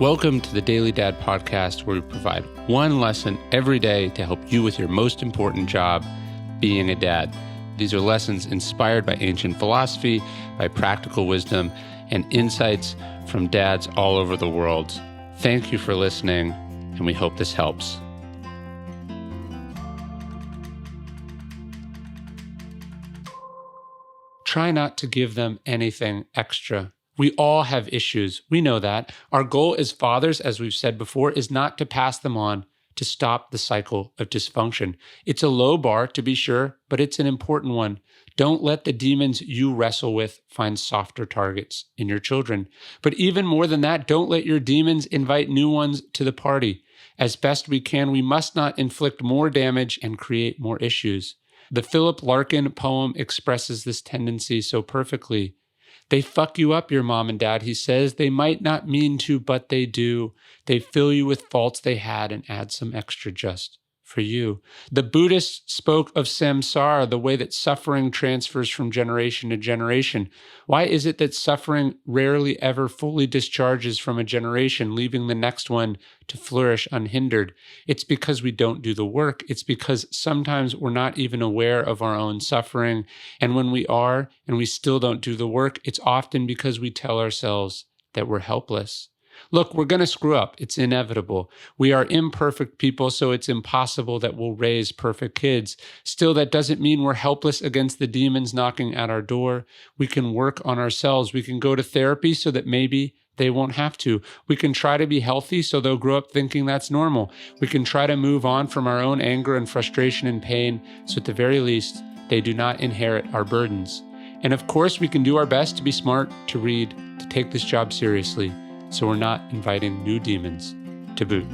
Welcome to the Daily Dad Podcast, where we provide one lesson every day to help you with your most important job, being a dad. These are lessons inspired by ancient philosophy, by practical wisdom, and insights from dads all over the world. Thank you for listening, and we hope this helps. Try not to give them anything extra. We all have issues. We know that. Our goal as fathers, as we've said before, is not to pass them on, to stop the cycle of dysfunction. It's a low bar, to be sure, but it's an important one. Don't let the demons you wrestle with find softer targets in your children. But even more than that, don't let your demons invite new ones to the party. As best we can, we must not inflict more damage and create more issues. The Philip Larkin poem expresses this tendency so perfectly. They fuck you up, your mom and dad, he says. They might not mean to, but they do. They fill you with faults they had and add some extra just for you. The Buddhists spoke of samsara, the way that suffering transfers from generation to generation. Why is it that suffering rarely ever fully discharges from a generation, leaving the next one to flourish unhindered? It's because we don't do the work. It's because sometimes we're not even aware of our own suffering. And when we are, and we still don't do the work, it's often because we tell ourselves that we're helpless. Look, we're going to screw up. It's inevitable. We are imperfect people, so it's impossible that we'll raise perfect kids. Still, that doesn't mean we're helpless against the demons knocking at our door. We can work on ourselves. We can go to therapy so that maybe they won't have to. We can try to be healthy so they'll grow up thinking that's normal. We can try to move on from our own anger and frustration and pain, so at the very least, they do not inherit our burdens. And of course, we can do our best to be smart, to read, to take this job seriously, so we're not inviting new demons to boot.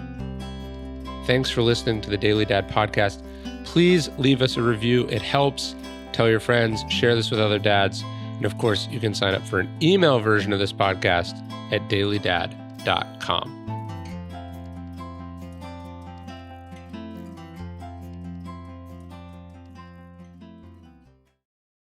Thanks for listening to the Daily Dad Podcast. Please leave us a review. It helps. Tell your friends, share this with other dads. And of course, you can sign up for an email version of this podcast at dailydad.com.